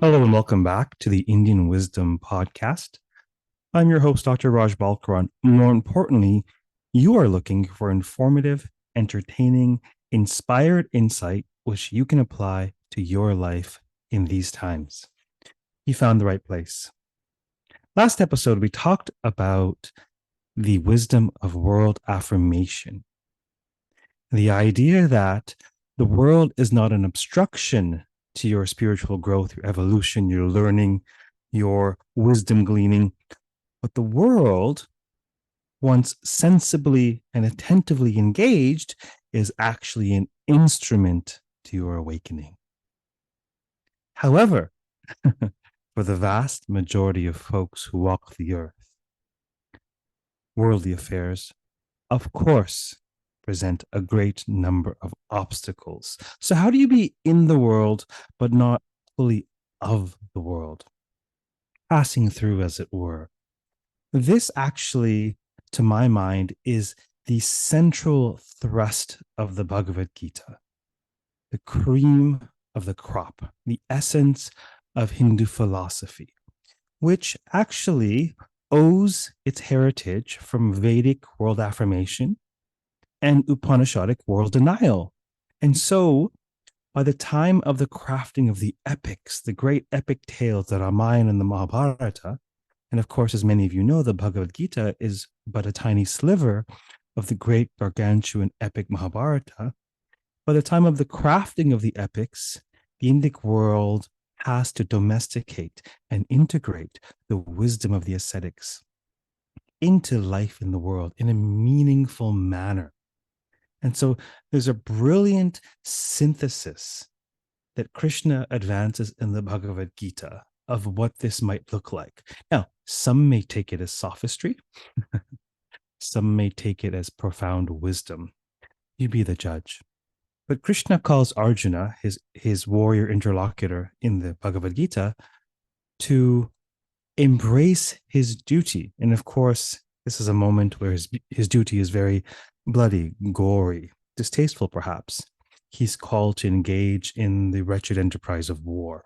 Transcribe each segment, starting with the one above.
Hello and welcome back to the Indian Wisdom Podcast. I'm your host, Dr. Raj Balkaran. More importantly, you are looking for informative, entertaining, inspired insight which you can apply to your life in these times. You found the right place. Last episode, we talked about the wisdom of world affirmation. The idea that the world is not an obstruction to your spiritual growth, your evolution, your learning, your wisdom gleaning, but the world, once sensibly and attentively engaged, is actually an instrument to your awakening. However, for the vast majority of folks who walk the earth, worldly affairs, of course, present a great number of obstacles. So, how do you be in the world, but not fully of the world, passing through, as it were? This actually, to my mind, is the central thrust of the Bhagavad Gītā, the cream of the crop, the essence of Hindu philosophy, which actually owes its heritage from Vedic world affirmation and Upanishadic world denial. And so, by the time of the crafting of the epics, the great epic tales, the Ramayana and the Mahabharata, and of course, as many of you know, the Bhagavad Gita is but a tiny sliver of the great gargantuan epic Mahabharata. By the time of the crafting of the epics, the Indic world has to domesticate and integrate the wisdom of the ascetics into life in the world in a meaningful manner. And so there's a brilliant synthesis that Krishna advances in the Bhagavad Gita of what this might look like. Now, some may take it as sophistry, some may take it as profound wisdom. You be the judge. But Krishna calls Arjuna, his warrior interlocutor in the Bhagavad Gita, to embrace his duty. And of course, this is a moment where his duty is very bloody, gory, distasteful perhaps. He's called to engage in the wretched enterprise of war.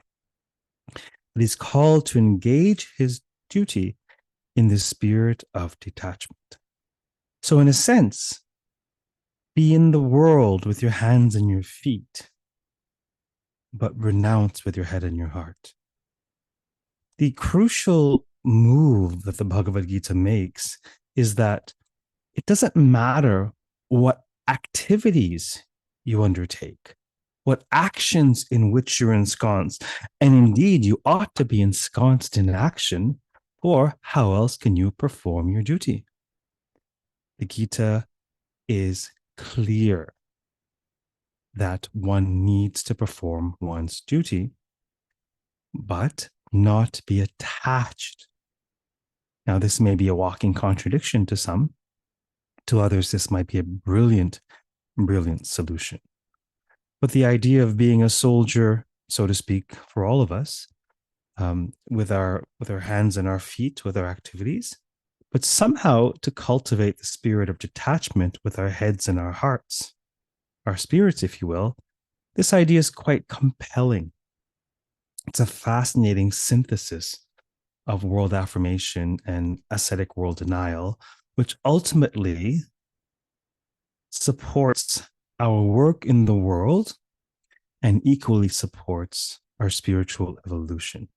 But he's called to engage his duty in the spirit of detachment. So, in a sense, be in the world with your hands and your feet, but renounce with your head and your heart. The crucial move that the Bhagavad Gita makes is that it doesn't matter what activities you undertake, what actions in which you're ensconced. And indeed, you ought to be ensconced in action, or how else can you perform your duty? The Gita is clear that one needs to perform one's duty, but not be attached. Now, this may be a walking contradiction to some. To others, this might be a brilliant, brilliant solution. But the idea of being a soldier, so to speak, for all of us, with our hands and our feet, with our activities, but somehow to cultivate the spirit of detachment with our heads and our hearts, our spirits, if you will, this idea is quite compelling. It's a fascinating synthesis of world affirmation and ascetic world denial, which ultimately supports our work in the world and equally supports our spiritual evolution.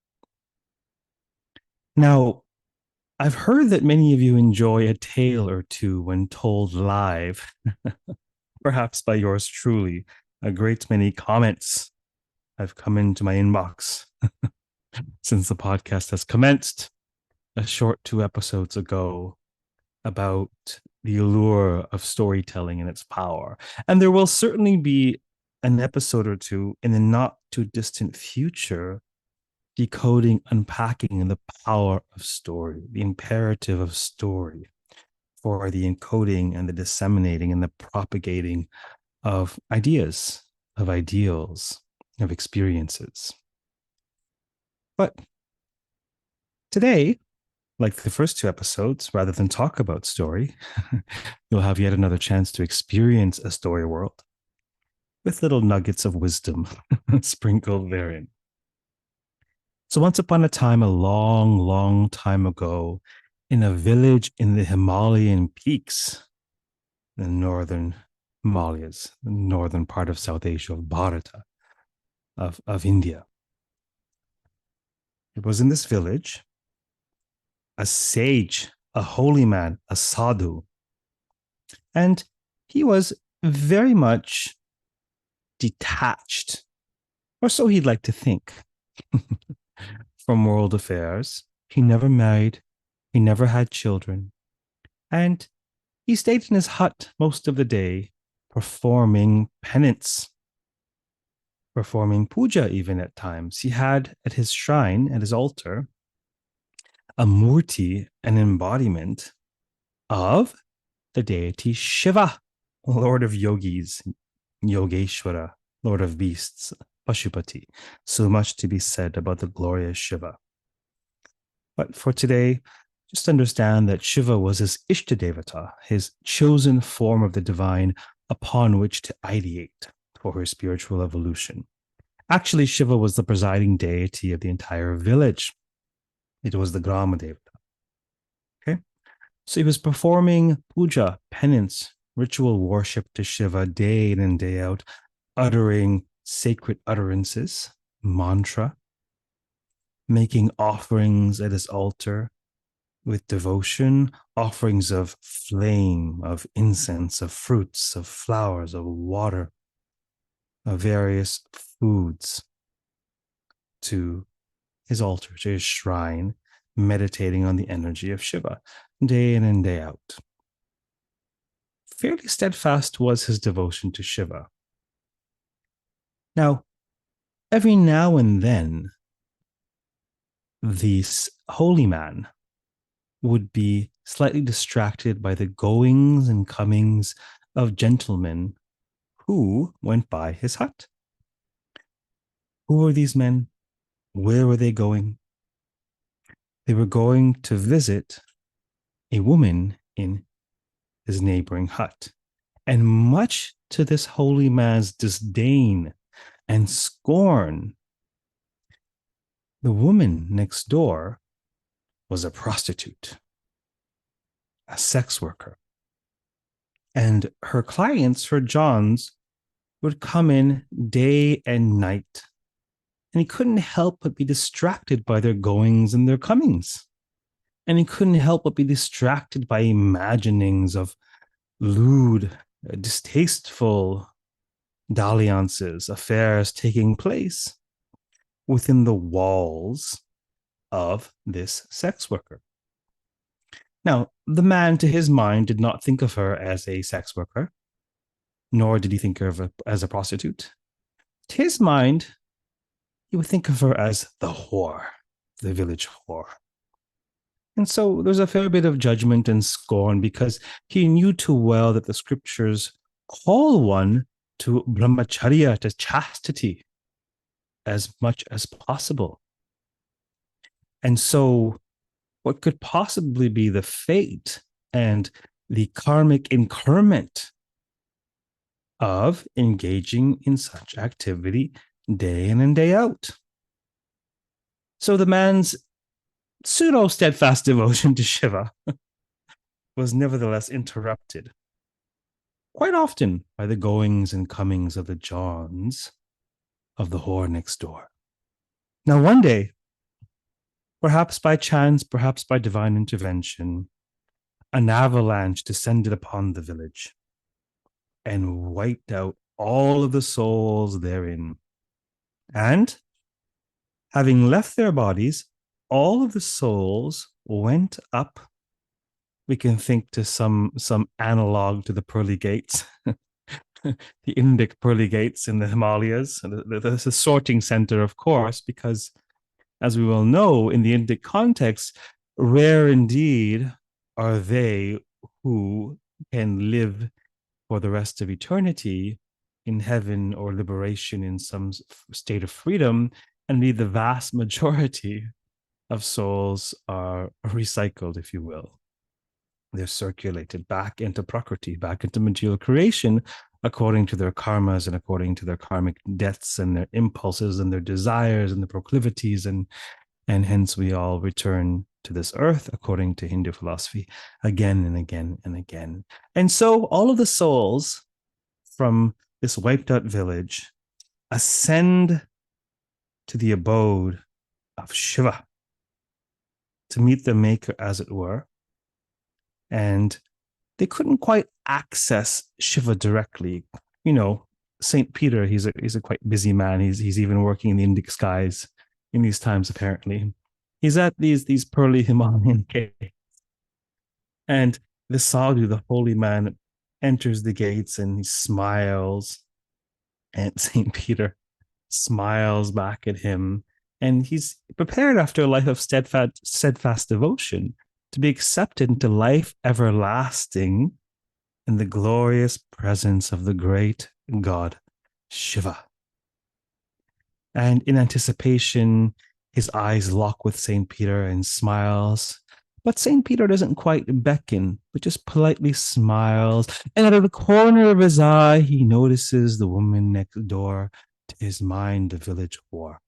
Now, I've heard that many of you enjoy a tale or two when told live, perhaps by yours truly. A great many comments have come into my inbox since the podcast has commenced a short 2 episodes ago about the allure of storytelling and its power. And there will certainly be an episode or two in the not too distant future decoding, unpacking the power of story, the imperative of story for the encoding and the disseminating and the propagating of ideas, of ideals, of experiences. But today, like the first 2 episodes, rather than talk about story, you'll have yet another chance to experience a story world with little nuggets of wisdom sprinkled therein. So once upon a time, a long, long time ago, in a village in the Himalayan peaks, the northern Himalayas, the northern part of South Asia, of Bharata, of India. It was in this village, a sage, a holy man, a sadhu, and he was very much detached, or so he'd like to think, from world affairs. He never married, he never had children, and he stayed in his hut most of the day, performing penance, performing puja even at times. He had at his shrine, at his altar, a murti, an embodiment of the deity Shiva, Lord of Yogis, Yogeshwara, Lord of Beasts, Pashupati. So much to be said about the glorious Shiva. But for today, just understand that Shiva was his Ishtadevata, his chosen form of the divine upon which to ideate for his spiritual evolution. Actually, Shiva was the presiding deity of the entire village. It was the Grama Devata. Okay? So he was performing puja, penance, ritual worship to Shiva day in and day out, uttering sacred utterances, mantra, making offerings at his altar with devotion, offerings of flame, of incense, of fruits, of flowers, of water, of various foods to his altar, to his shrine, meditating on the energy of Shiva day in and day out. Fairly steadfast was his devotion to Shiva. Now, every now and then, this holy man would be slightly distracted by the goings and comings of gentlemen who went by his hut. Who were these men? Where were they going? They were going to visit a woman in his neighboring hut. And much to this holy man's disdain and scorn, the woman next door was a prostitute, a sex worker. And her clients, her Johns, would come in day and night. And he couldn't help but be distracted by their goings and their comings. And he couldn't help but be distracted by imaginings of lewd, distasteful dalliances, affairs taking place within the walls of this sex worker. Now, the man, to his mind, did not think of her as a sex worker, nor did he think of her as a prostitute. To his mind, he would think of her as the whore, the village whore. And so there's a fair bit of judgment and scorn because he knew too well that the scriptures call one to brahmacharya, to chastity, as much as possible. And so what could possibly be the fate and the karmic increment of engaging in such activity day in and day out? So the man's pseudo-steadfast devotion to Shiva was nevertheless interrupted quite often by the goings and comings of the Johns of the whore next door. Now, one day, perhaps by chance, perhaps by divine intervention, an avalanche descended upon the village and wiped out all of the souls therein. And having left their bodies, all of the souls went up. We can think to some analog to the pearly gates, the Indic pearly gates in the Himalayas, the sorting center, of course, because as we well know, in the Indic context, rare indeed are they who can live for the rest of eternity in heaven or liberation in some state of freedom, and indeed the vast majority of souls are recycled, if you will. They're circulated back into Prakriti, back into material creation, according to their karmas and according to their karmic deaths and their impulses and their desires and the proclivities, and hence we all return to this earth according to Hindu philosophy again and again and again. And so all of the souls from this wiped out village ascend to the abode of Shiva to meet the maker, as it were. And they couldn't quite access Shiva directly. You know, Saint Peter, he's a quite busy man. He's even working in the Indic skies in these times, apparently. He's at these pearly Himalayan caves. And the sadhu, the holy man, enters the gates and he smiles. And Saint Peter smiles back at him. And he's prepared after a life of steadfast devotion to be accepted into life everlasting in the glorious presence of the great God, Shiva. And in anticipation, his eyes lock with St. Peter and smiles. But St. Peter doesn't quite beckon, but just politely smiles. And out of the corner of his eye, he notices the woman next door. To his mind, the village war.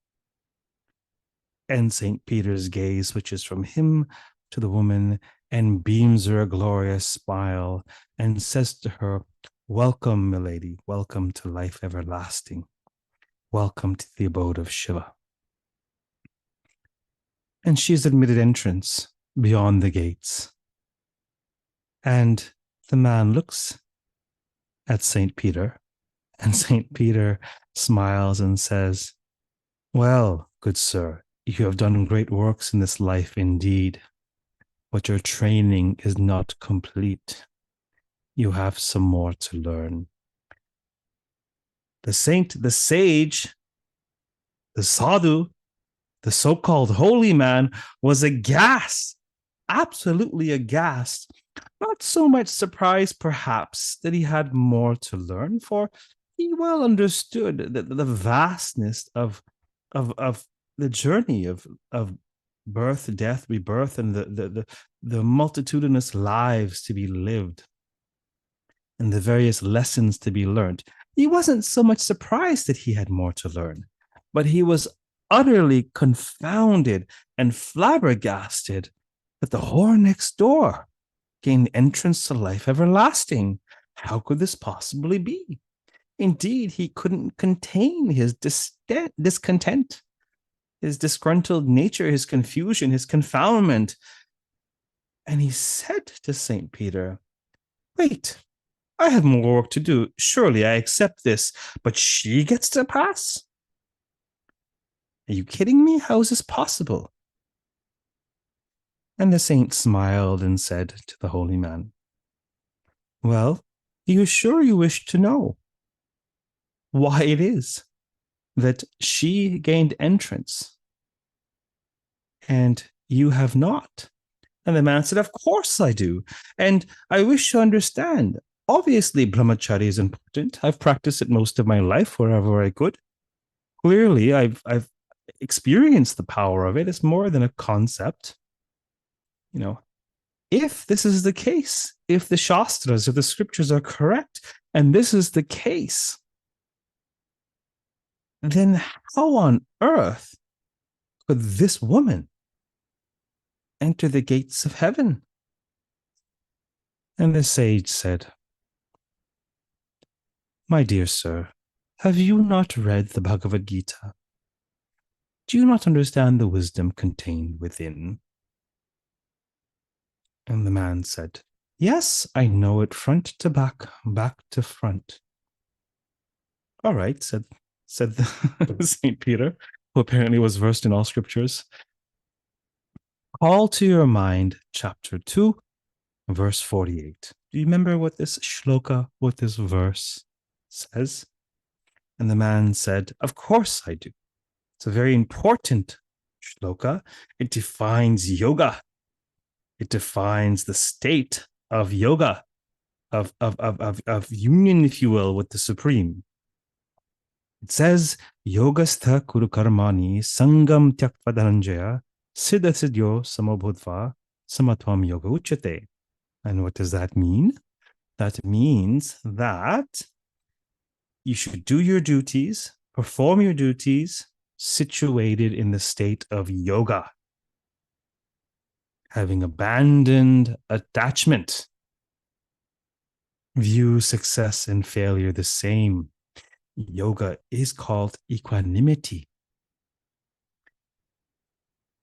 And St. Peter's gaze switches from him to the woman and beams her a glorious smile and says to her, "Welcome, milady, welcome to life everlasting. Welcome to the abode of Shiva." And she is admitted entrance beyond the gates. And the man looks at St. Peter, and St. Peter smiles and says, "Well, good sir, you have done great works in this life indeed, but your training is not complete. You have some more to learn." The saint, the sage, the sadhu, the so-called holy man was aghast, absolutely aghast. Not so much surprised, perhaps, that he had more to learn, for he well understood the vastness of the journey of birth, death, rebirth, and the multitudinous lives to be lived and the various lessons to be learned. He wasn't so much surprised that he had more to learn, but he was utterly confounded and flabbergasted that the whore next door gained entrance to life everlasting. How could this possibly be? Indeed, he couldn't contain his discontent, his disgruntled nature, his confusion, his confoundment. And he said to St. Peter, "Wait, I have more work to do. Surely I accept this, but she gets to pass? Are you kidding me? How is this possible?" And the saint smiled and said to the holy man, "Well, are you sure you wish to know why it is that she gained entrance and you have not?" And the man said, "Of course I do. And I wish to understand. Obviously, brahmacharya is important. I've practiced it most of my life wherever I could. Clearly, I've experienced the power of it. It's more than a concept. You know, if this is the case, if the Shastras, if the scriptures are correct, and this is the case, then how on earth could this woman enter the gates of heaven?" And the sage said, "My dear sir, have you not read the Bhagavad Gītā? Do you not understand the wisdom contained within?" And the man said, "Yes, I know it front to back, back to front." "All right," said the St. Peter, who apparently was versed in all scriptures. "Call to your mind chapter 2, verse 48. Do you remember what this shloka, what this verse says?" And the man said, "Of course I do. It's a very important shloka. It defines yoga. It defines the state of yoga, of union, if you will, with the Supreme. It says, Yogastha kuru karmani sangam tyakva dhananjaya siddha siddhyo samobhutva samatvam yoga uchate." And what does that mean? That means that you should do your duties, perform your duties, situated in the state of yoga, having abandoned attachment. View success and failure the same. Yoga is called equanimity.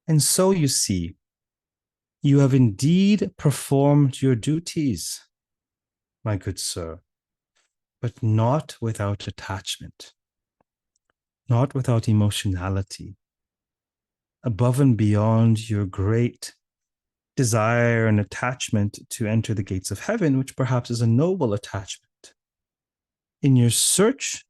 And so you see, you have indeed performed your duties, my good sir, but not without attachment, not without emotionality, above and beyond your great desire and attachment to enter the gates of heaven, which perhaps is a noble attachment. In your search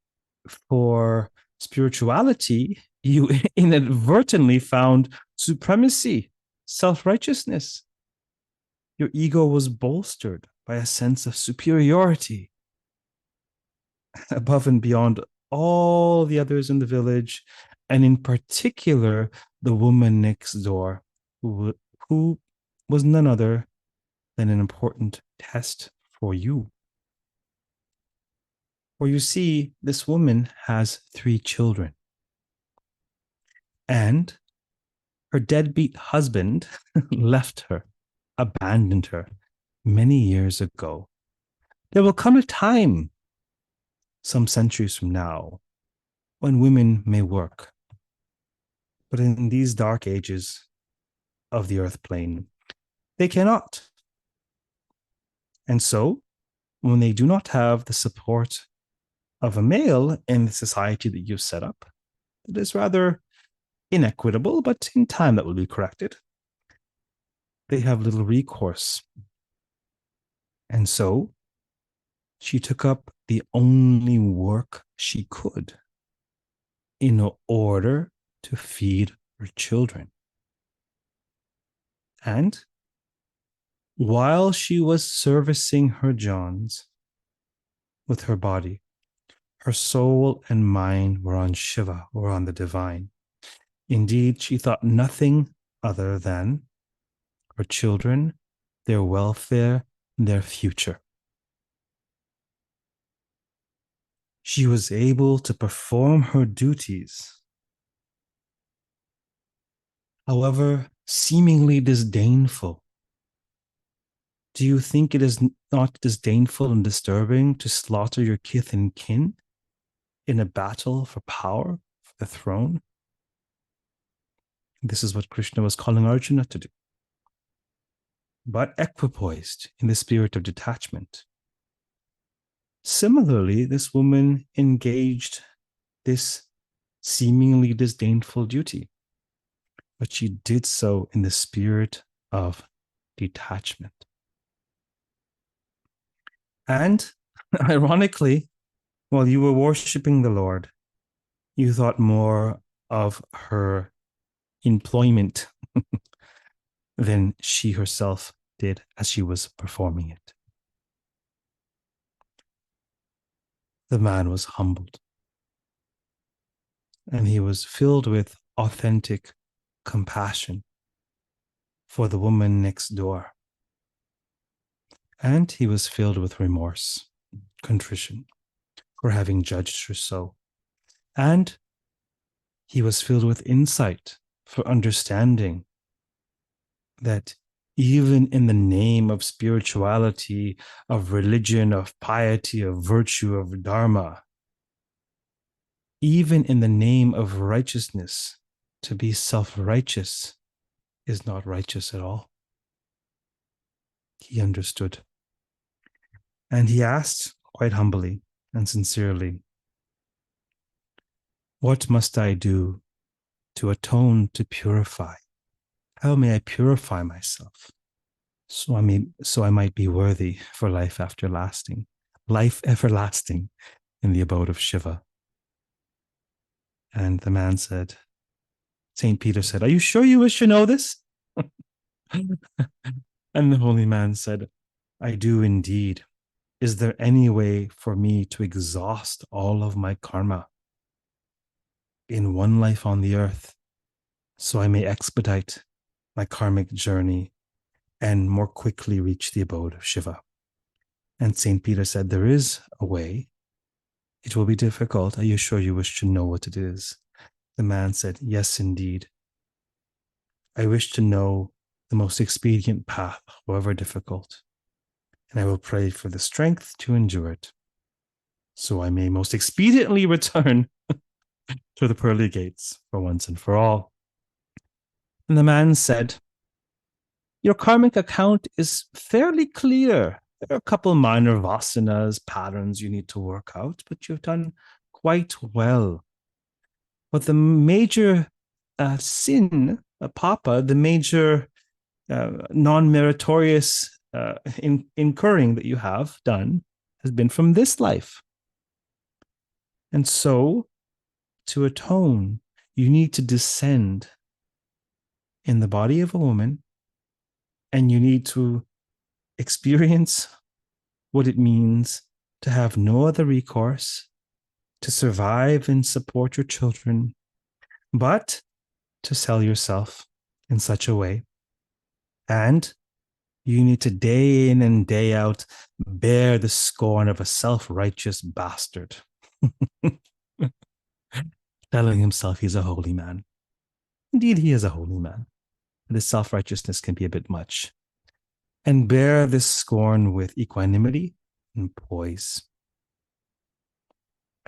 for spirituality, you inadvertently found supremacy, self-righteousness. Your ego was bolstered by a sense of superiority above and beyond all the others in the village, and in particular, the woman next door, who was none other than an important test for you. For you see, this woman has 3 children, and her deadbeat husband left her, abandoned her many years ago. There will come a time, some centuries from now, when women may work. But in these dark ages of the earth plane, they cannot. And so, when they do not have the support of a male in the society that you've set up, it is rather inequitable, but in time that will be corrected. They have little recourse. And so, she took up the only work she could in order to feed her children. And while she was servicing her Johns with her body, her soul and mind were on Shiva, or on the divine. Indeed, she thought nothing other than her children, their welfare, their future. She was able to perform her duties, however seemingly disdainful. Do you think it is not disdainful and disturbing to slaughter your kith and kin in a battle for power, for the throne? This is what Krishna was calling Arjuna to do. But equipoised in the spirit of detachment. Similarly, this woman engaged this seemingly disdainful duty, but she did so in the spirit of detachment. And ironically, while you were worshiping the Lord, you thought more of her employment than she herself did as she was performing it. The man was humbled, and he was filled with authentic compassion for the woman next door. And he was filled with remorse, contrition for having judged her so. And he was filled with insight for understanding that even in the name of spirituality, of religion, of piety, of virtue, of dharma, even in the name of righteousness, to be self-righteous is not righteous at all. He understood. And he asked quite humbly and sincerely, what must I do to atone, to purify? How may I purify myself so I might be worthy for life everlasting in the abode of Shiva? And the man said, Saint Peter said, are you sure you wish to know this? And the holy man said, I do indeed. Is there any way for me to exhaust all of my karma in one life on the earth so I may expedite my karmic journey and more quickly reach the abode of Shiva? And Saint Peter said, there is a way. It will be difficult. Are you sure you wish to know what it is? The man said, yes, indeed. I wish to know the most expedient path, however difficult, and I will pray for the strength to endure it, so I may most expediently return to the pearly gates for once and for all. And the man said, your karmic account is fairly clear. There are a couple minor vasanas, patterns you need to work out, but you've done quite well. But the major sin, papa, the major non-meritorious incurring that you have done has been from this life. And so, to atone, you need to descend in the body of a woman, and you need to experience what it means to have no other recourse, to survive and support your children, but to sell yourself in such a way. And you need to day in and day out bear the scorn of a self-righteous bastard, telling himself he's a holy man. Indeed, he is a holy man, but his self-righteousness can be a bit much. And bear this scorn with equanimity and poise.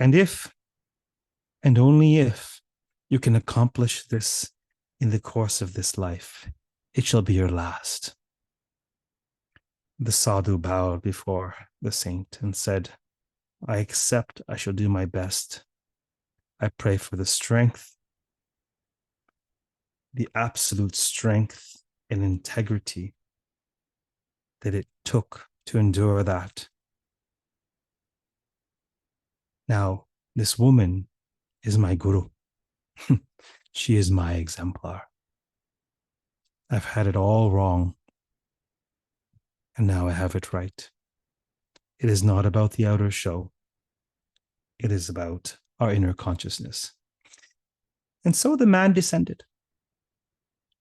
And if, and only if, you can accomplish this in the course of this life, it shall be your last. The sadhu bowed before the saint and said, I accept, I shall do my best. I pray for the strength, the absolute strength and integrity that it took to endure that. Now, this woman is my guru. She is my exemplar. I've had it all wrong, and now I have it right. It is not about the outer show. It is about our inner consciousness. And so the man descended.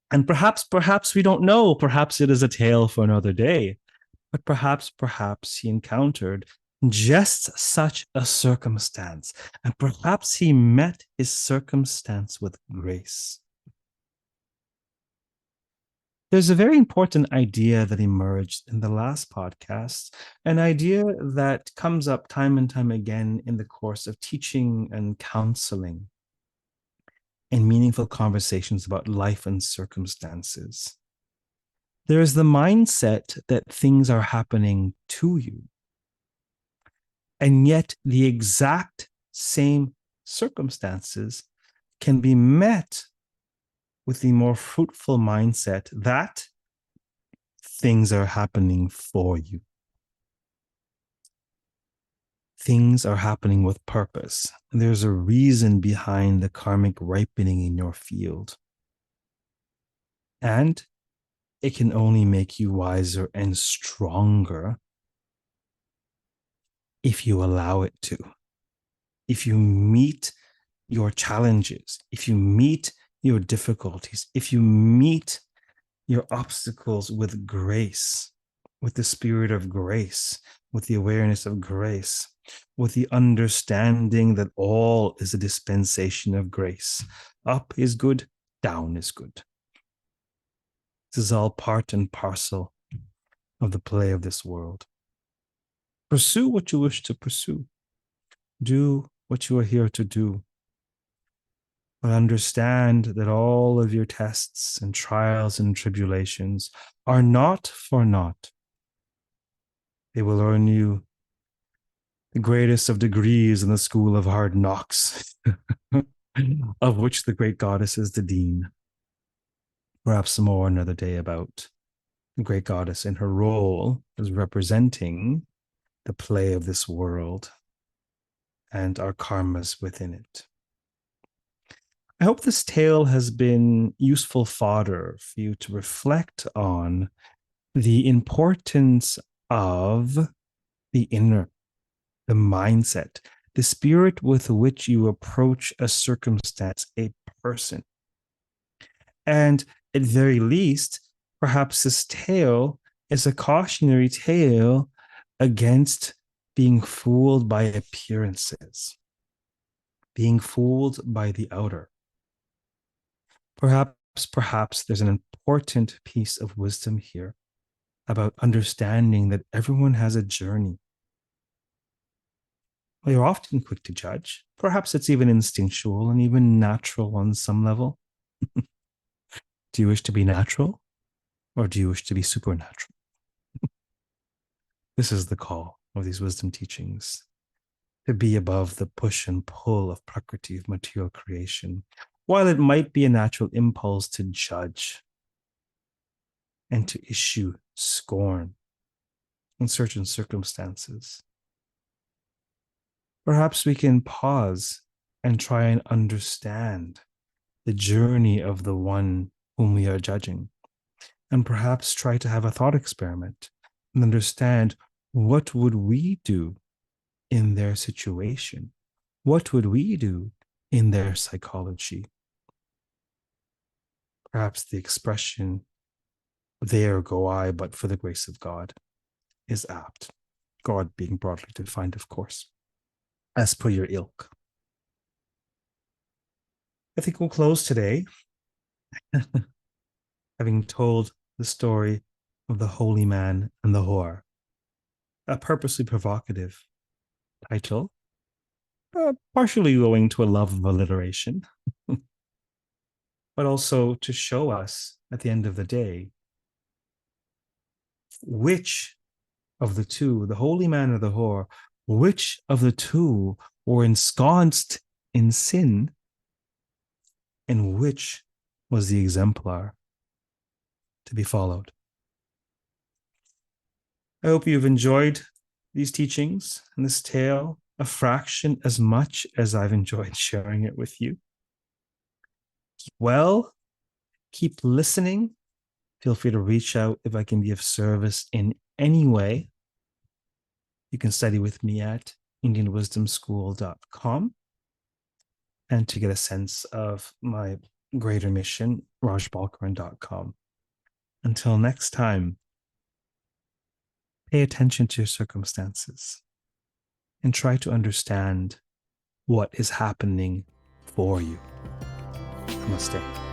And perhaps we don't know. Perhaps it is a tale for another day. But perhaps he encountered just such a circumstance. And perhaps he met his circumstance with grace. There's a very important idea that emerged in the last podcast, an idea that comes up time and time again in the course of teaching and counseling and meaningful conversations about life and circumstances. There is the mindset that things are happening to you, and yet the exact same circumstances can be met with the more fruitful mindset that things are happening for you. Things are happening with purpose. There's a reason behind the karmic ripening in your field. And it can only make you wiser and stronger if you allow it to. If you meet your challenges, if you meet your difficulties, if you meet your obstacles with grace, with the spirit of grace, with the awareness of grace, with the understanding that all is a dispensation of grace. Up is good, down is good. This is all part and parcel of the play of this world. Pursue what you wish to pursue. Do what you are here to do. But understand that all of your tests and trials and tribulations are not for naught. They will earn you the greatest of degrees in the school of hard knocks, of which the great goddess is the dean. Perhaps some more another day about the great goddess in her role as representing the play of this world and our karmas within it. I hope this tale has been useful fodder for you to reflect on the importance of the inner, the mindset, the spirit with which you approach a circumstance, a person. And at very least, perhaps this tale is a cautionary tale against being fooled by appearances, being fooled by the outer. Perhaps there's an important piece of wisdom here about understanding that everyone has a journey. Well, you're often quick to judge. Perhaps it's even instinctual and even natural on some level. Do you wish to be natural or do you wish to be supernatural? This is the call of these wisdom teachings, to be above the push and pull of prakriti, of material creation. While it might be a natural impulse to judge and to issue scorn in certain circumstances, perhaps we can pause and try and understand the journey of the one whom we are judging, and perhaps try to have a thought experiment and understand, what would we do in their situation? What would we do in their psychology? Perhaps the expression, there go I, but for the grace of God, is apt. God being broadly defined, of course, as per your ilk. I think we'll close today having told the story of the holy man and the whore, a purposely provocative title, partially owing to a love of alliteration, but also to show us at the end of the day which of the two, the holy man or the whore, which of the two were ensconced in sin and which was the exemplar to be followed. I hope you've enjoyed these teachings and this tale a fraction as much as I've enjoyed sharing it with you. Keep well, keep listening. Feel free to reach out if I can be of service in any way. You can study with me at indianwisdomschool.com. And to get a sense of my greater mission, rajbalkaran.com. Until next time, pay attention to your circumstances and try to understand what is happening for you. Namaste.